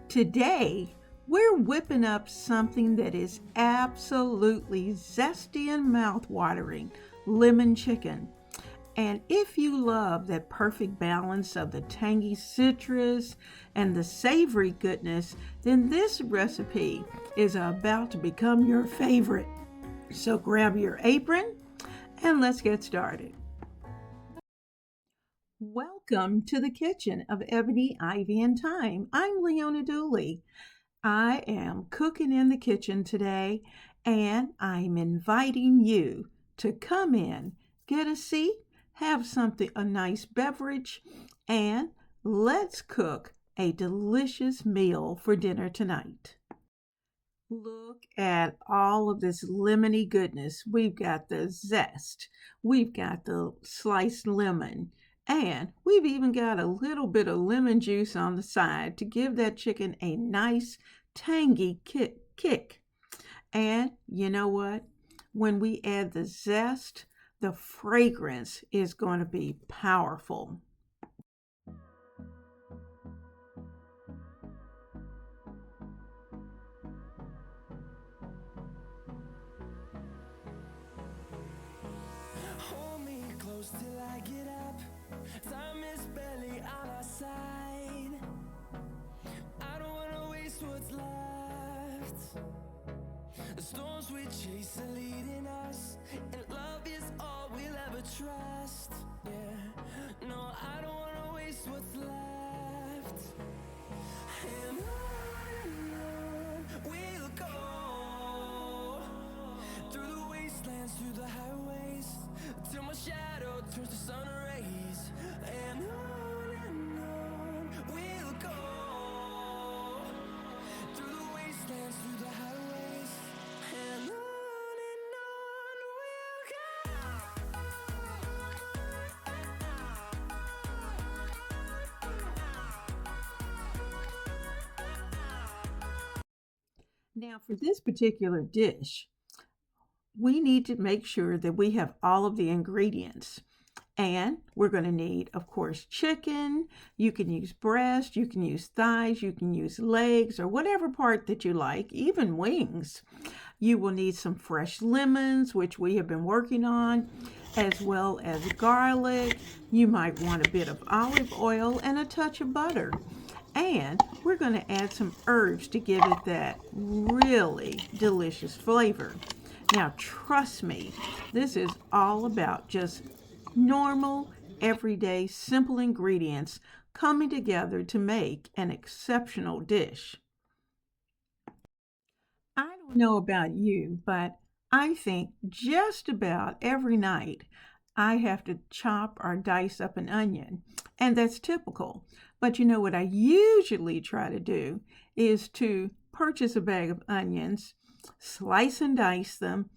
Today, we're whipping up something that is absolutely zesty and mouth-watering, lemon chicken. And if you love that perfect balance of the tangy citrus and the savory goodness, then this recipe is about to become your favorite. So grab your apron and let's get started. Welcome to the kitchen of Ebony Ivy Thyme. I'm Leona Dooley. I am cooking in the kitchen today, and I'm inviting you to come in, get a seat, have a nice beverage, and let's cook a delicious meal for dinner tonight. Look at all of this lemony goodness. We've got the zest, we've got the sliced lemon, and we've even got a little bit of lemon juice on the side to give that chicken a nice tangy kick. And you know what? When we add the zest, the fragrance is going to be powerful. Hold me close till I get up. Time is barely on our side. I don't wanna waste what's left. The storms we chase are leading us, and love is all we'll ever trust. Yeah, no, I don't wanna waste what's left. And on we'll go, through the wastelands, through the highways, till my shadow turns to sun rays. And on we'll go, through the wastelands, through the highways, and on Now, for this particular dish, we need to make sure that we have all of the ingredients. And we're going to need, of course, chicken. You can use breast, you can use thighs, you can use legs, or whatever part that you like, even wings. You will need some fresh lemons, which we have been working on, as well as garlic. You might want a bit of olive oil and a touch of butter. And we're going to add some herbs to give it that really delicious flavor. Now, trust me, this is all about just normal, everyday, simple ingredients coming together to make an exceptional dish. I don't know about you, but I think just about every night I have to chop or dice up an onion, and that's typical. But you know what I usually try to do is to purchase a bag of onions, slice and dice them,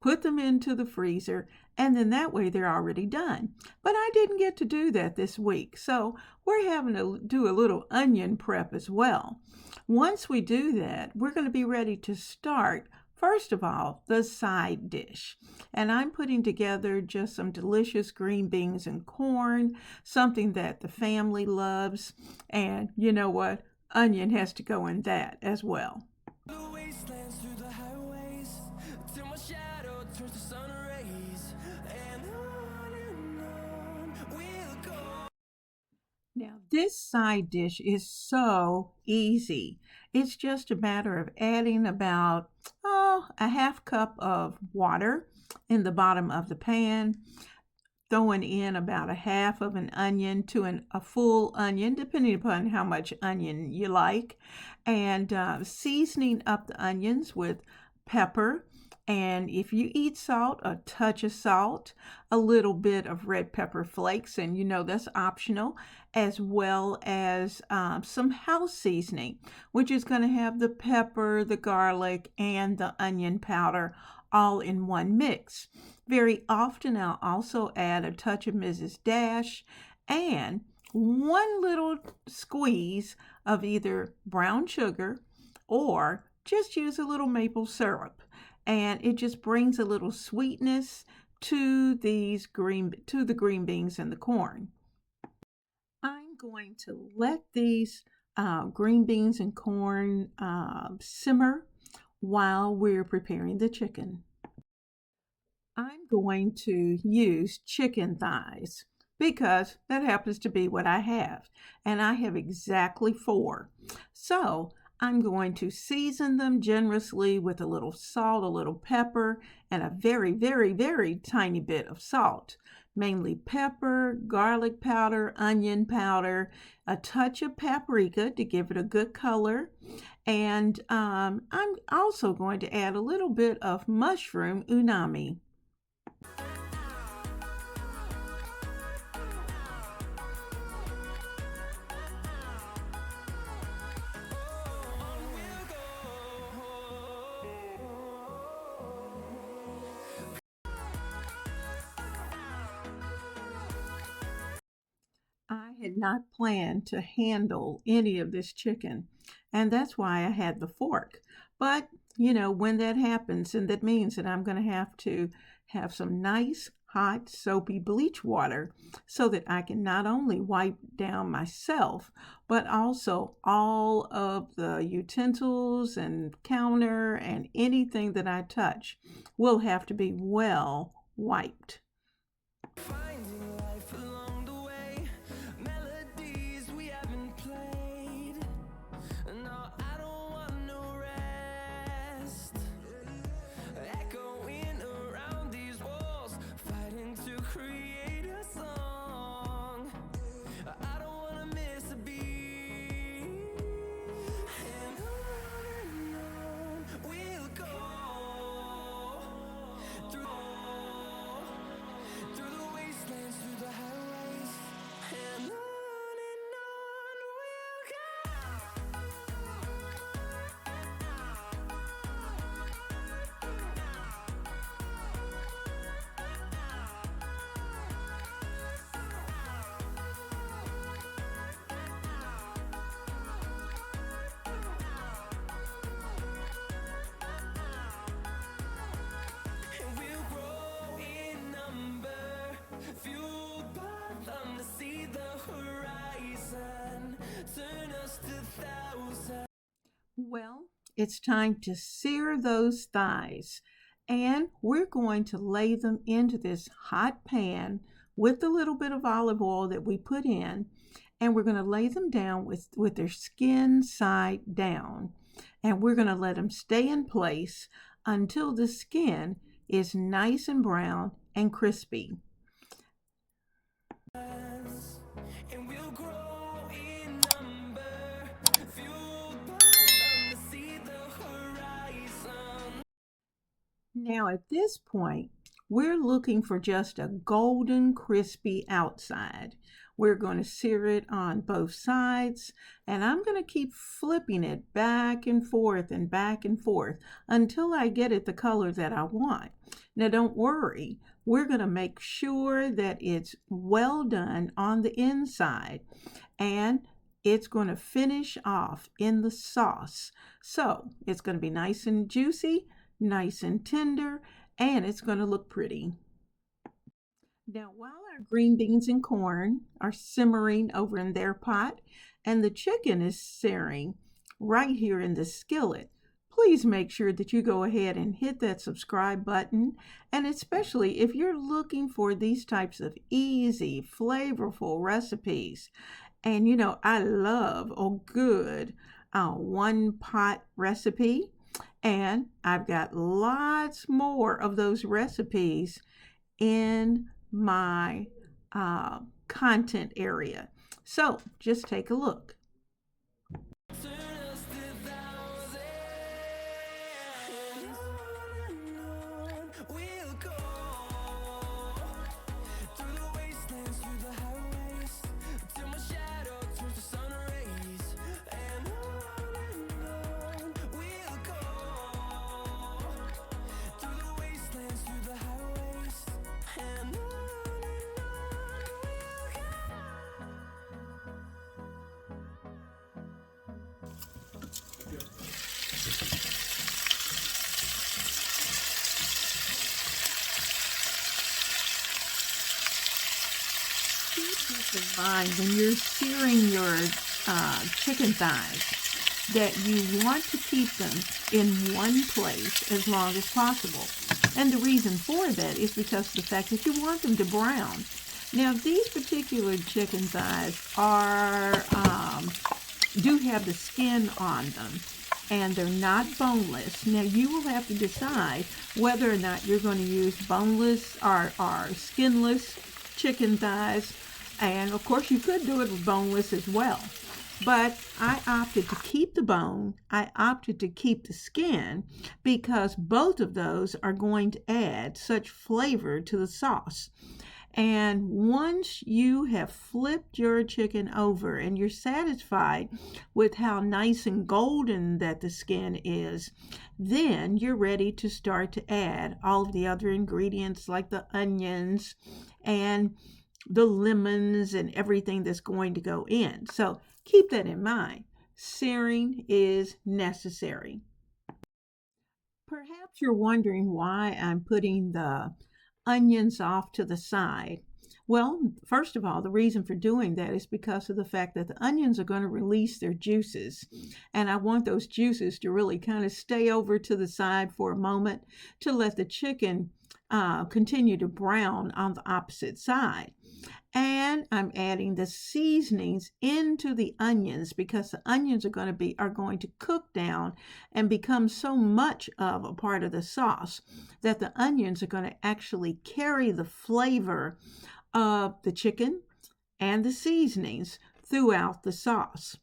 put them into the freezer, and then that way they're already done. But I didn't get to do that this week, so we're having to do a little onion prep as well. Once we do that, we're going to be ready to start, first of all, the side dish. And I'm putting together just some delicious green beans and corn, something that the family loves. And you know what? Onion has to go in that as well. the wastelands, through the highways, till my shadow turns to sun rays. And on we'll go. Now, this side dish is so easy. It's just a matter of adding about, a half cup of water in the bottom of the pan, throwing in about a half of an onion to a full onion, depending upon how much onion you like, and seasoning up the onions with pepper. And if you eat salt, a touch of salt, a little bit of red pepper flakes, and you know that's optional, as well as some house seasoning, which is going to have the pepper, the garlic, and the onion powder all in one mix. Very often I'll also add a touch of Mrs. Dash and one little squeeze of either brown sugar or just use a little maple syrup. And it just brings a little sweetness to the green beans and the corn. I'm going to let these green beans and corn simmer while we're preparing the chicken. I'm going to use chicken thighs because that happens to be what I have, and I have exactly 4. So I'm going to season them generously with a little salt, a little pepper, and a very, very, very tiny bit of salt. Mainly pepper, garlic powder, onion powder, a touch of paprika to give it a good color. And I'm also going to add a little bit of mushroom unami. I had not planned to handle any of this chicken, and that's why I had the fork. But, when that happens, and that means that I'm going to have some nice, hot, soapy bleach water so that I can not only wipe down myself, but also all of the utensils and counter and anything that I touch will have to be well wiped. Finding life along the way, melodies we haven't played. No, I don't want no rest. Echoing around these walls, fighting to create a song. I don't wanna miss a beat. And on we'll go through the wastelands, through the highways, and on we'll go. And we'll grow in number, fueled by them to see the horizon, turn us to thousands. Well, it's time to sear those thighs, and we're going to lay them into this hot pan with a little bit of olive oil that we put in, and we're going to lay them down with their skin side down, and we're going to let them stay in place until the skin is nice and brown and crispy. And we'll grow in number, fueled by them to see the horizon. Now at this point, we're looking for just a golden crispy outside. We're going to sear it on both sides, and I'm going to keep flipping it back and forth until I get it the color that I want. Now don't worry, we're going to make sure that it's well done on the inside, and it's going to finish off in the sauce. So it's going to be nice and juicy, nice and tender, and it's going to look pretty. Now, while our green beans and corn are simmering over in their pot and the chicken is searing right here in the skillet, please make sure that you go ahead and hit that subscribe button. And especially if you're looking for these types of easy, flavorful recipes. And I love a good one pot recipe. And I've got lots more of those recipes in my content area. So just take a look. Turn us to thousands. And on we'll go through the wastelands, through the highways, till my shadow turns to sun rays. And on we'll go through the wastelands, through the highways, and on we'll go. Keep this in mind when you're searing your chicken thighs that you want to keep them in one place as long as possible. And the reason for that is because of the fact that you want them to brown. Now, these particular chicken thighs do have the skin on them, and they're not boneless. Now, you will have to decide whether or not you're going to use boneless or skinless chicken thighs. And of course, you could do it with boneless as well. But I opted to keep the bone. I opted to keep the skin because both of those are going to add such flavor to the sauce. And once you have flipped your chicken over and you're satisfied with how nice and golden that the skin is, then you're ready to start to add all of the other ingredients like the onions and the lemons and everything that's going to go in. So keep that in mind. Searing is necessary. Perhaps you're wondering why I'm putting the onions off to the side. Well, first of all, the reason for doing that is because of the fact that the onions are going to release their juices. And I want those juices to really kind of stay over to the side for a moment to let the chicken continue to brown on the opposite side. And I'm adding the seasonings into the onions because the onions are going to cook down and become so much of a part of the sauce that the onions are going to actually carry the flavor of the chicken and the seasonings throughout the sauce.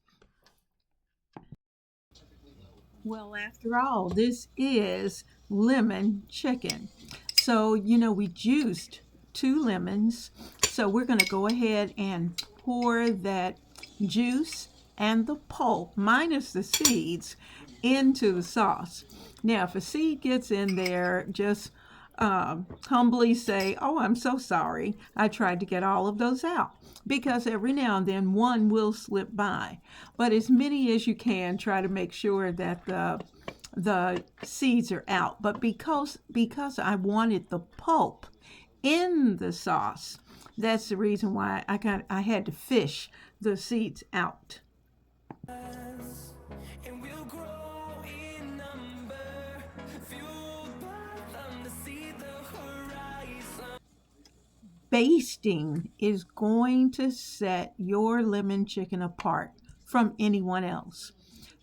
Well, after all, this is lemon chicken. So, we juiced 2 lemons. So we're going to go ahead and pour that juice and the pulp, minus the seeds, into the sauce. Now, if a seed gets in there, just humbly say, "Oh, I'm so sorry. I tried to get all of those out." Because every now and then one will slip by. But as many as you can, try to make sure that the seeds are out. But because I wanted the pulp in the sauce, that's the reason why I had to fish the seeds out. And we'll grow in number, fueled by them to see the horizon. Basting is going to set your lemon chicken apart from anyone else.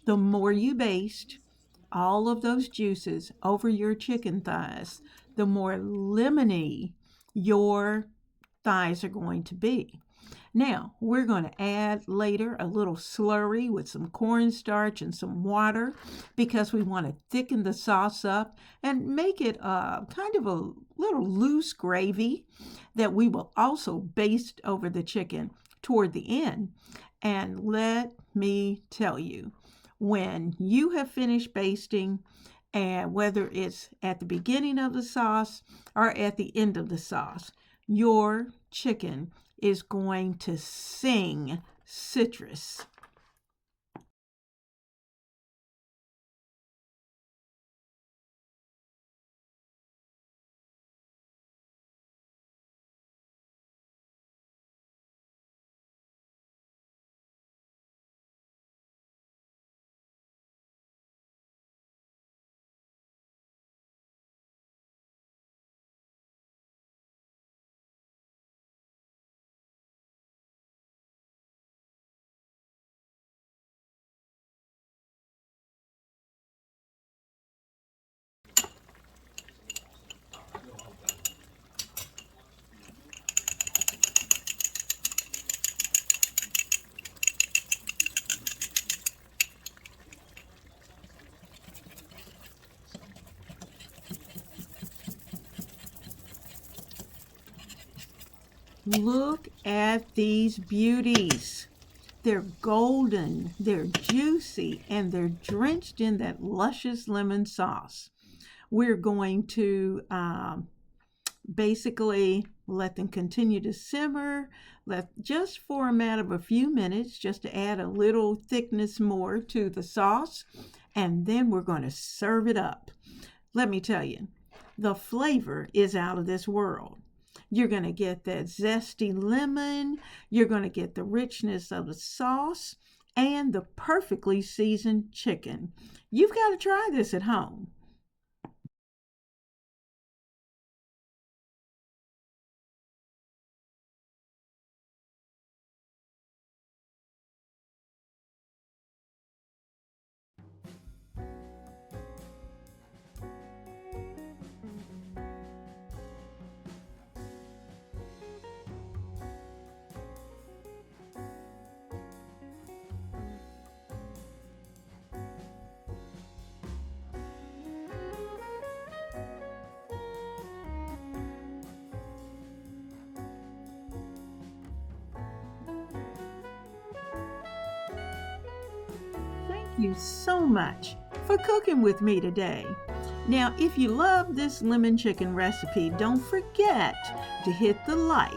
The more you baste all of those juices over your chicken thighs, the more lemony your thighs are going to be. Now, we're going to add later a little slurry with some cornstarch and some water because we want to thicken the sauce up and make it kind of a little loose gravy that we will also baste over the chicken toward the end. And let me tell you, when you have finished basting, and whether it's at the beginning of the sauce or at the end of the sauce, your chicken is going to sing citrus. Look at these beauties. They're golden, they're juicy, and they're drenched in that luscious lemon sauce. We're going to basically let them continue to simmer, just for a matter of a few minutes, just to add a little thickness more to the sauce, and then we're going to serve it up. Let me tell you, the flavor is out of this world. You're going to get that zesty lemon. You're going to get the richness of the sauce. and the perfectly seasoned chicken. You've got to try this at home. Thank you so much for cooking with me today. Now, if you love this lemon chicken recipe, don't forget to hit the like,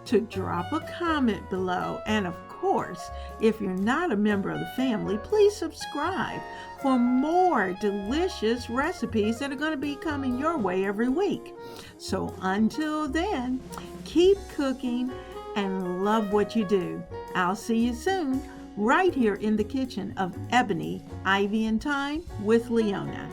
to drop a comment below, and of course, if you're not a member of the family, please subscribe for more delicious recipes that are going to be coming your way every week. So until then, keep cooking and love what you do. I'll see you soon, right here in the kitchen of Ebony, Ivy, and Thyme with Leona.